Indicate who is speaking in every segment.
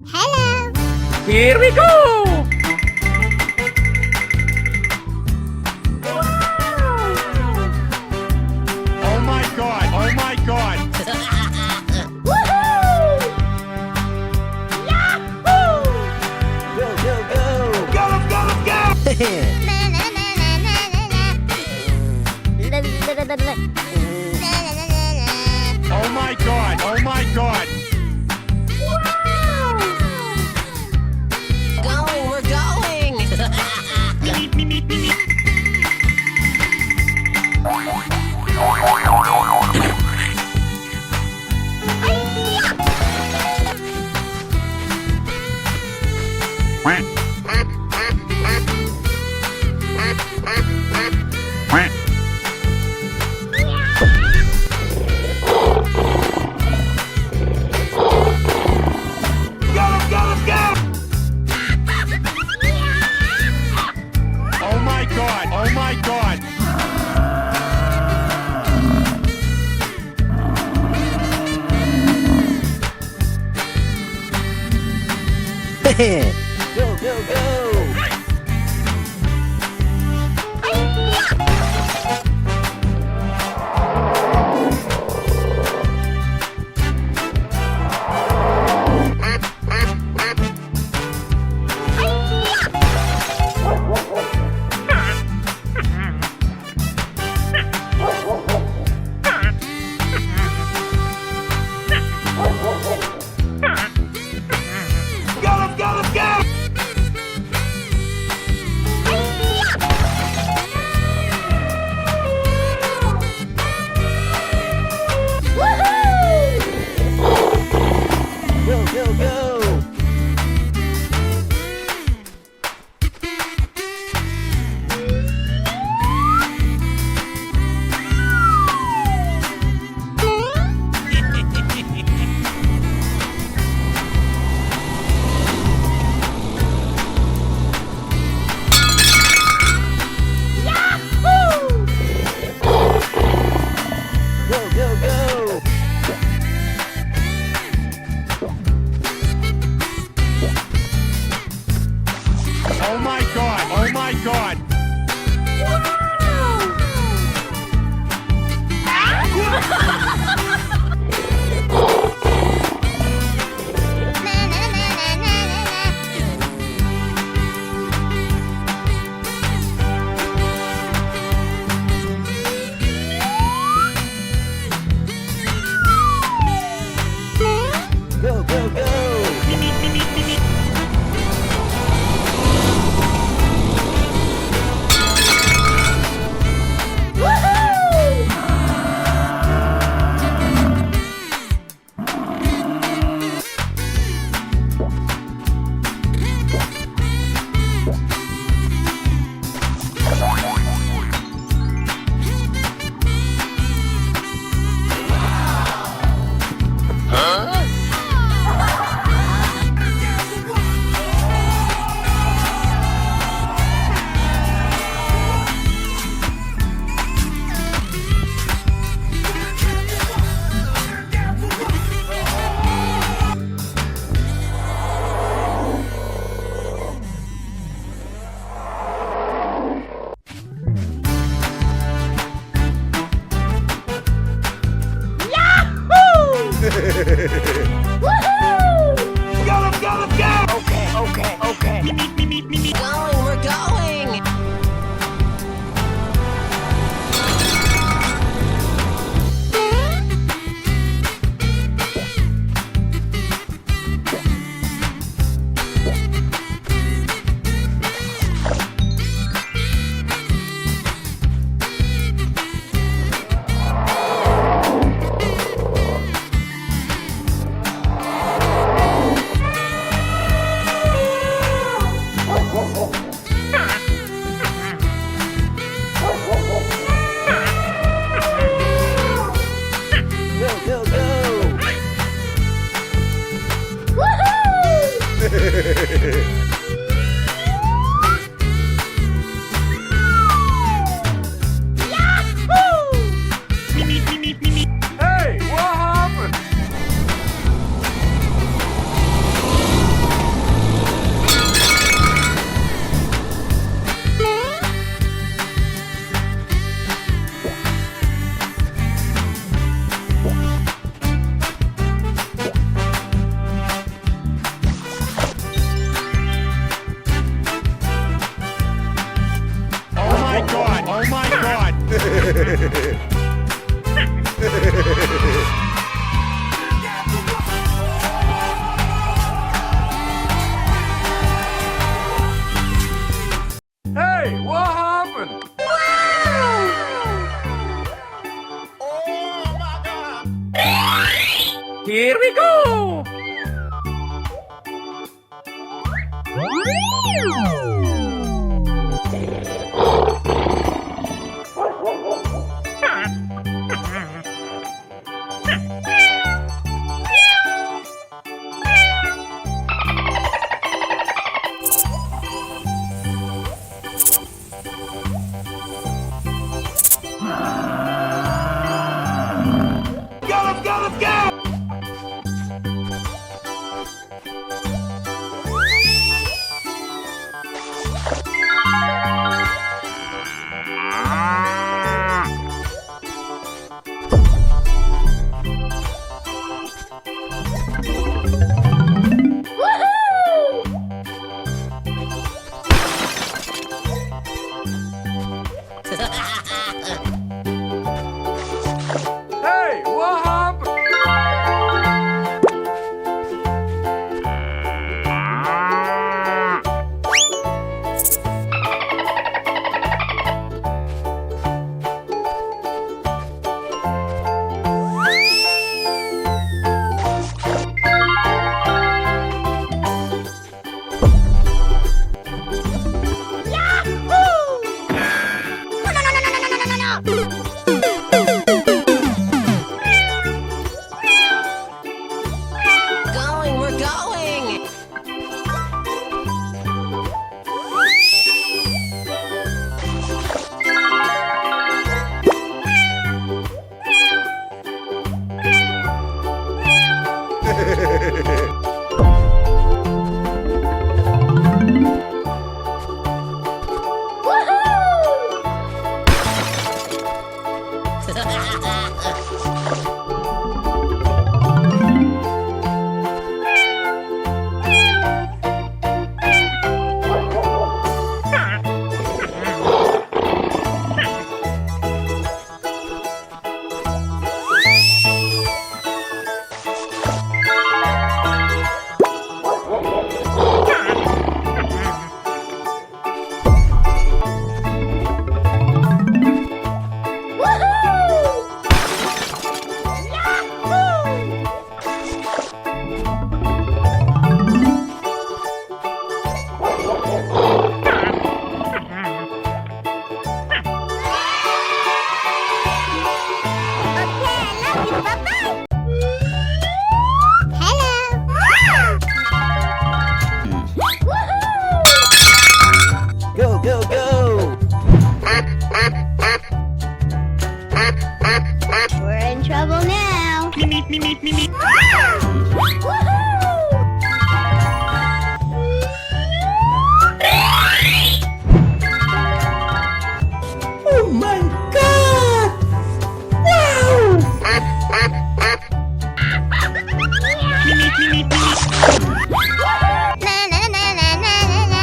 Speaker 1: Hello.
Speaker 2: Here we go!
Speaker 3: Oh my god! Oh my god!
Speaker 1: Woohoo! Yahoo!
Speaker 4: Go, go, go!
Speaker 3: Go, go, go!
Speaker 1: Na na na na na na na. La la la la la. La la la la la.
Speaker 3: Oh my god! Oh my god!
Speaker 4: Going, we're going!
Speaker 3: Meep, meep, meep, meep. Quack. Quack. Go, go, go! Oh my god! Oh my god!
Speaker 4: Go, go, go!
Speaker 3: Go, go, go!
Speaker 4: Go, go, go! Go, go, go!
Speaker 3: Oh my god! Oh my god!
Speaker 1: Na na na na na na na.
Speaker 4: Go, go, go!
Speaker 1: Woohoo! Woohoo!
Speaker 3: Go, go, go!
Speaker 4: Okay, okay, okay!
Speaker 3: Meep, meep, meep, meep, meep.
Speaker 4: Going, we're going! Go, go, go!
Speaker 1: Woohoo!
Speaker 3: Meep, meep, meep, meep, meep, meep. Hey, what happened? Let's go, let's go!
Speaker 2: Hey, what happened?
Speaker 4: Going, we're going. Go, go, go.
Speaker 1: We're in trouble now.
Speaker 4: Oh my God! Wow!
Speaker 1: Na, na, na, na, na, na, na.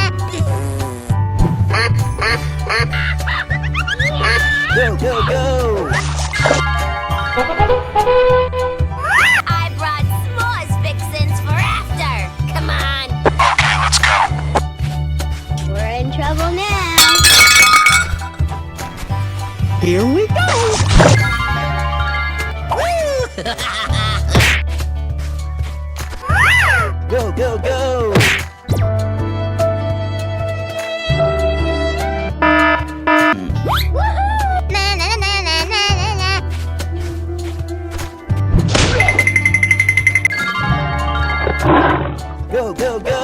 Speaker 4: Go, go, go.
Speaker 1: I brought s'mores fixins for after. Come on.
Speaker 3: Okay, let's go.
Speaker 1: We're in trouble now.
Speaker 4: Here we go. Go, go, go.
Speaker 1: Na, na, na, na, na, na, na.
Speaker 4: Go, go, go.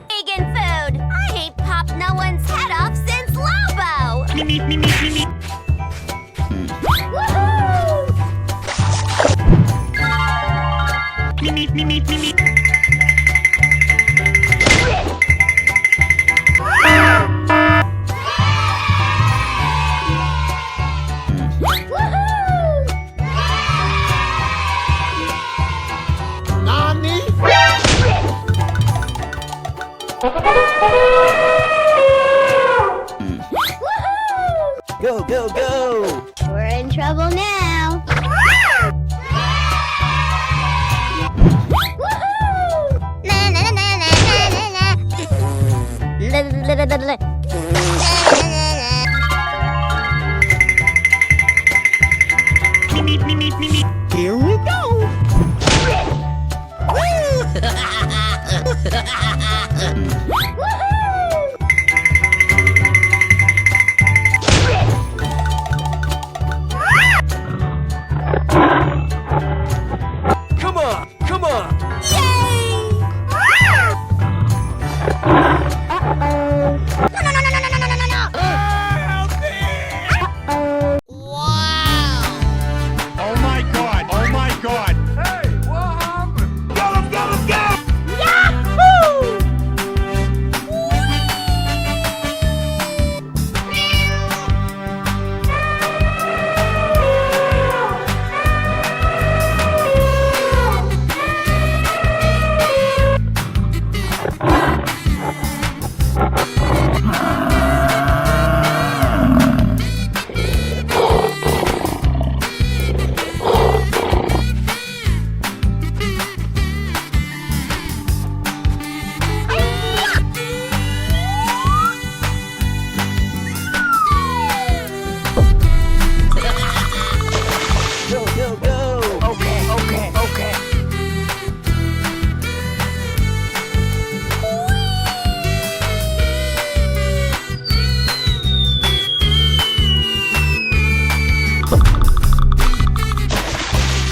Speaker 1: Vegan food. I ain't popped no one's head off since Lobo.
Speaker 4: Nani? Go, go, go.
Speaker 1: We're in trouble now.
Speaker 4: Here we go.
Speaker 2: Come on, come on.
Speaker 3: Oh my god! Oh my god!
Speaker 2: Hey, what happened?
Speaker 3: Get him! Get him! Get him!
Speaker 4: Go, go, go.
Speaker 5: Okay, okay, okay.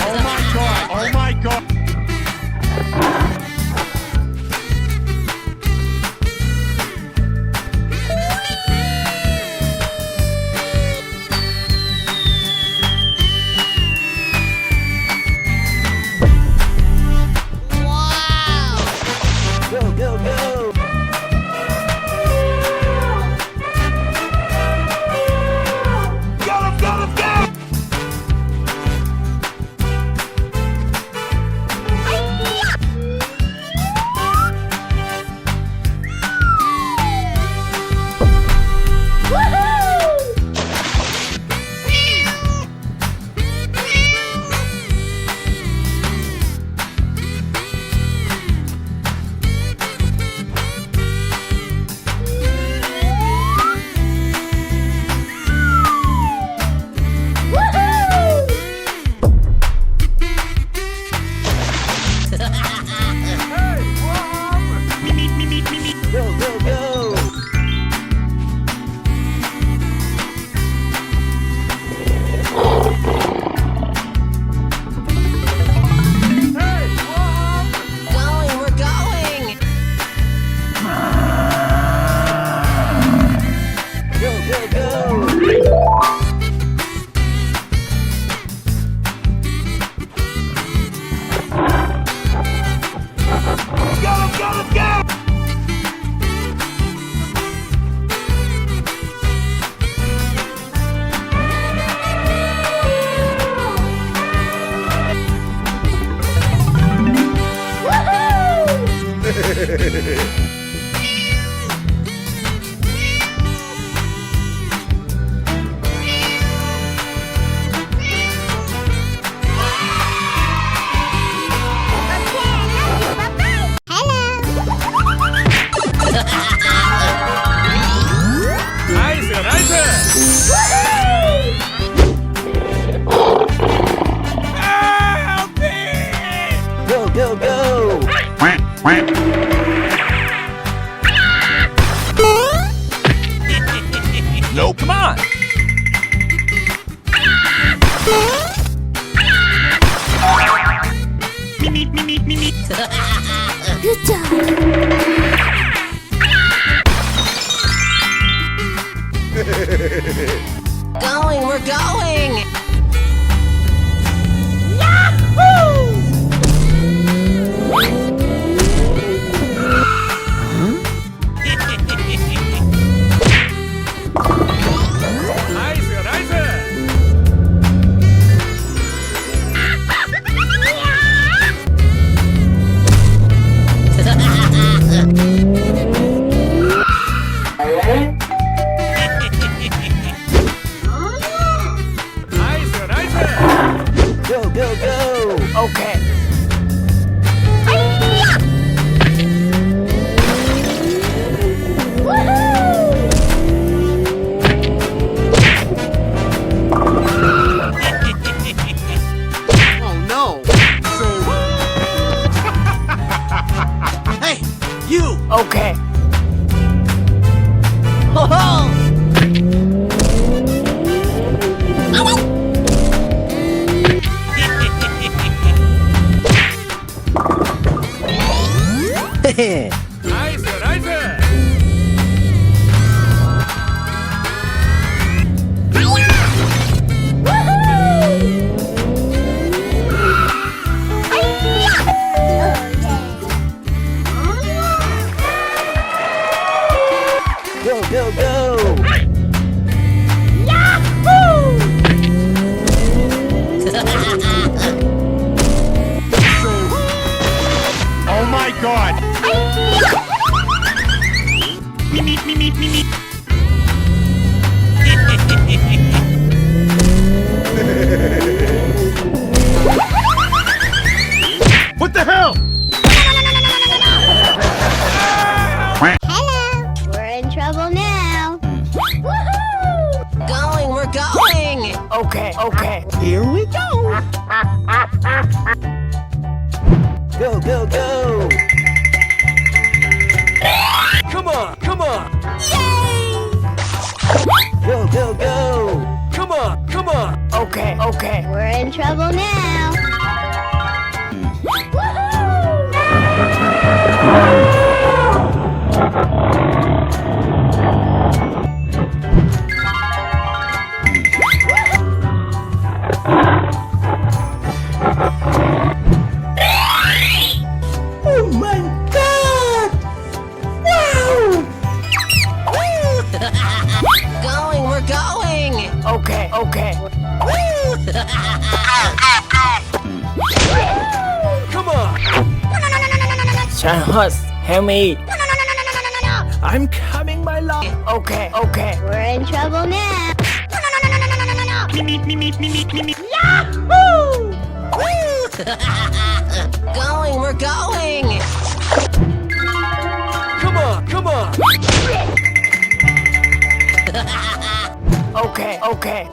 Speaker 3: Oh my god! Oh my god!
Speaker 4: Go, go, go.
Speaker 3: Get him! Get him! Get him!
Speaker 2: Hey, what happened?
Speaker 4: Go, go, go.
Speaker 2: Hey, what happened?
Speaker 5: Going, we're going.
Speaker 4: Go, go, go.
Speaker 3: Get him! Get him! Get him!
Speaker 2: Nice, nice.
Speaker 4: Go, go, go.
Speaker 3: Nope.
Speaker 2: Come on.
Speaker 1: Good job.
Speaker 5: Going, we're going.
Speaker 2: Nice, nice. Nice, nice.
Speaker 4: Go, go, go.
Speaker 5: Okay. okay. Ho ho!
Speaker 2: 나이스 나이스.
Speaker 4: Go, go, go!
Speaker 2: Oh my god. What the hell?
Speaker 1: Hello. We're in trouble now. Woohoo!
Speaker 5: Going, we're going.
Speaker 4: Okay, okay.
Speaker 5: Here we go.
Speaker 4: Go, go, go!
Speaker 2: Come on, come on,
Speaker 4: Go, go, go!
Speaker 2: come on, come on.
Speaker 4: Okay, okay.
Speaker 1: We're in trouble now.
Speaker 5: Oh my god! Wow! Going, we're going.
Speaker 4: Okay, okay.
Speaker 2: Come on.
Speaker 4: Charles, help me.
Speaker 2: I'm coming, my love.
Speaker 4: Okay, okay.
Speaker 1: We're in trouble now.
Speaker 5: Going, we're going.
Speaker 2: Come on, come on.
Speaker 4: Okay, okay.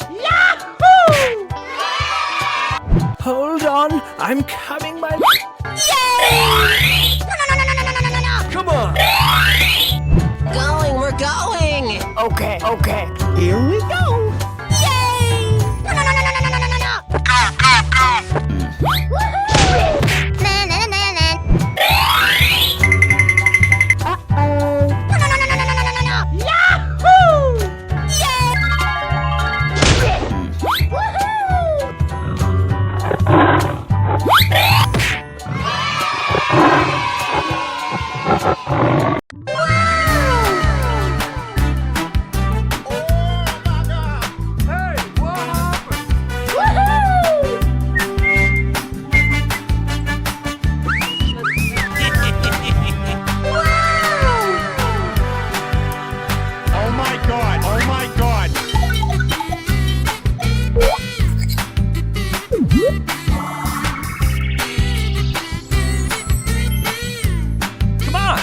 Speaker 2: Hold on, I'm coming, my. Come on.
Speaker 5: Going, we're going.
Speaker 4: Okay, okay.
Speaker 5: Here we go.
Speaker 2: Hey, what happened? Oh my god, oh my god. Come on.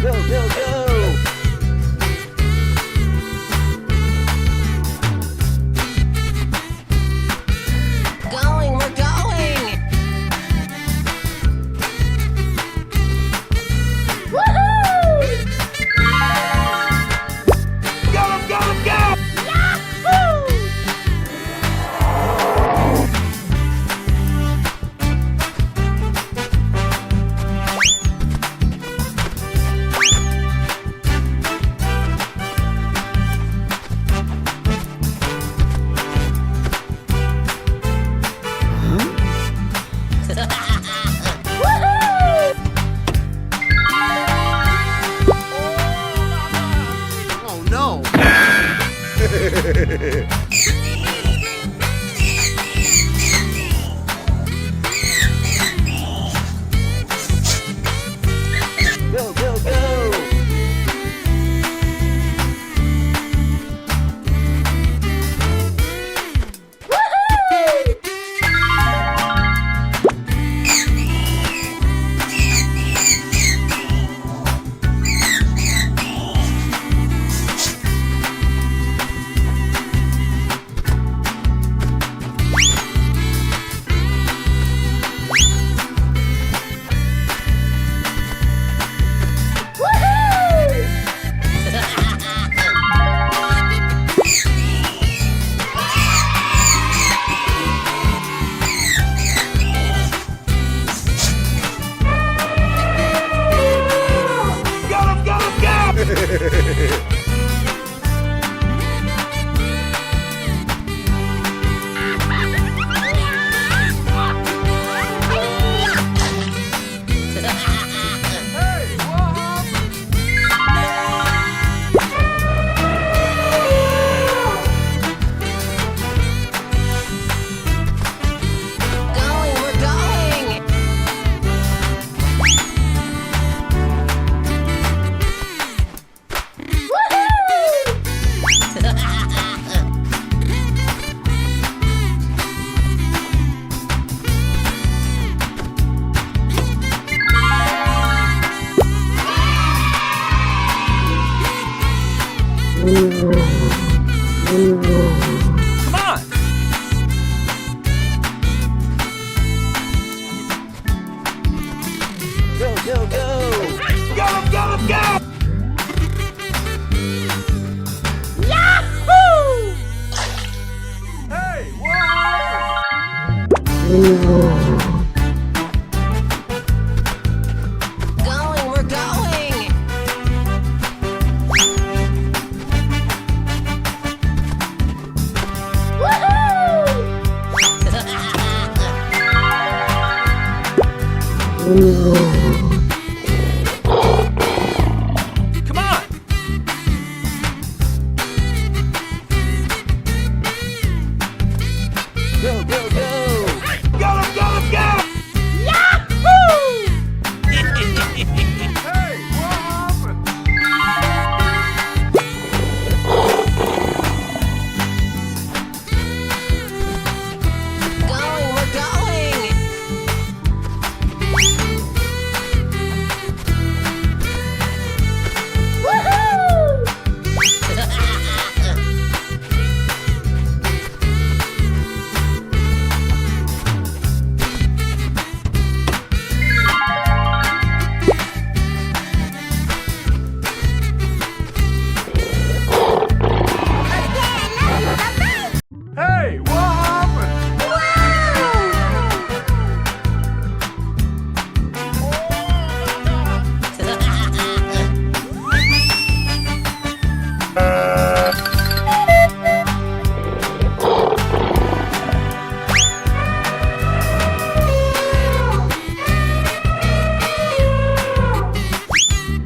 Speaker 4: Go, go, go!
Speaker 5: Going, we're going.
Speaker 3: Get him, get him, get him!
Speaker 5: Oh no.
Speaker 4: Go, go, go!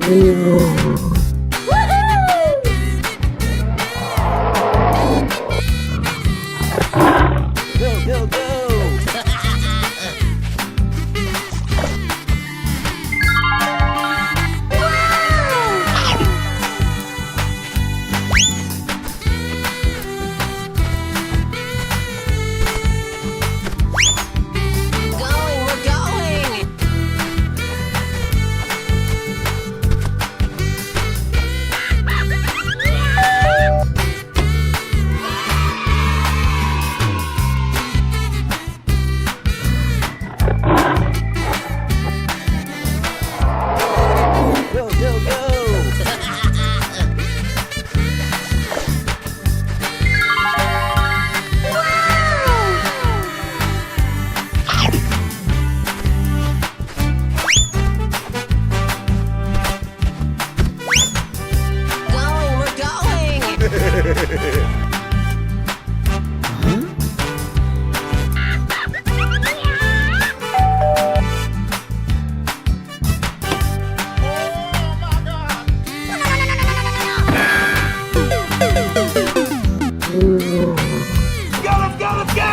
Speaker 4: Go, go, go!
Speaker 5: Going, we're going.
Speaker 4: Go, go, go!
Speaker 5: Going, we're going.
Speaker 3: Let's go, let's go!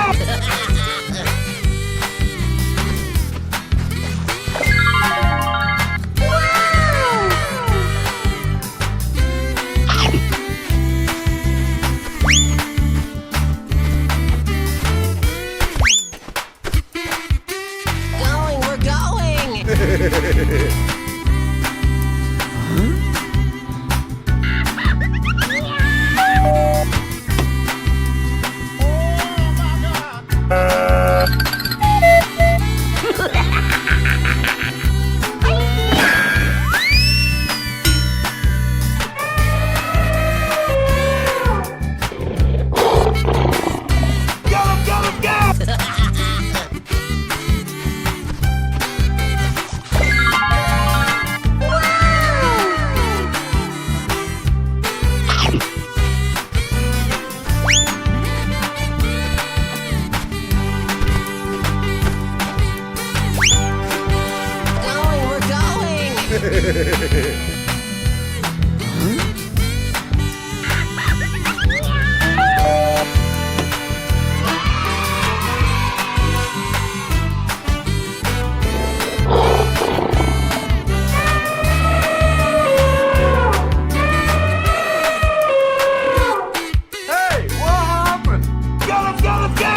Speaker 5: Going, we're going.
Speaker 3: Let's go, let's go!
Speaker 5: Going, we're going.
Speaker 3: Hey, what happened? Let's go, let's go!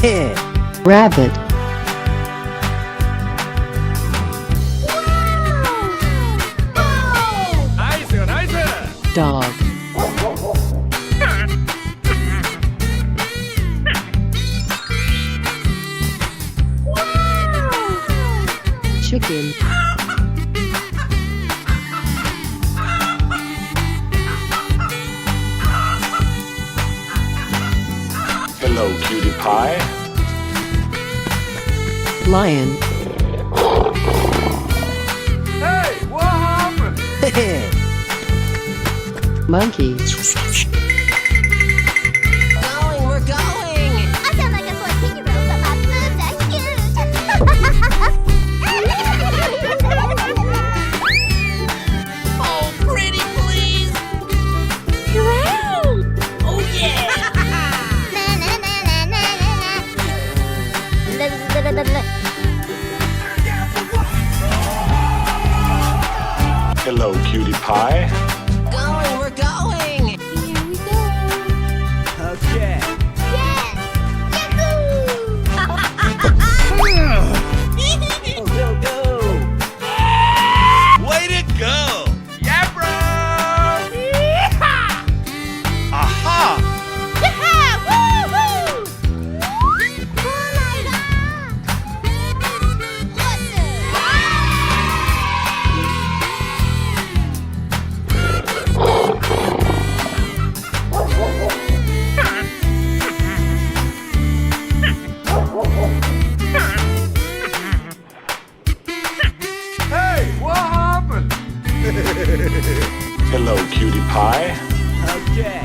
Speaker 6: Rabbit.
Speaker 3: Nice, nice.
Speaker 6: Dog. Chicken.
Speaker 3: Hello, cutie pie.
Speaker 6: Lion.
Speaker 3: Hey, what happened?
Speaker 6: Monkey.
Speaker 5: Going, we're going.
Speaker 1: I sound like a 14-year-old, but my boobs are huge.
Speaker 5: Oh, pretty, please. Oh, yeah.
Speaker 1: Na, na, na, na, na, na, na. La, la, la, la, la.
Speaker 3: Hello, cutie pie.
Speaker 5: Going, we're going.
Speaker 1: Here we go.
Speaker 4: Okay.
Speaker 1: Yes! Yahoo!
Speaker 4: Go, go, go.
Speaker 3: Way to go! Yeah, bro! Aha!
Speaker 1: Yeah! Woo-hoo! Oh my God!
Speaker 3: Hey, what happened? Hello, cutie pie.
Speaker 4: Okay.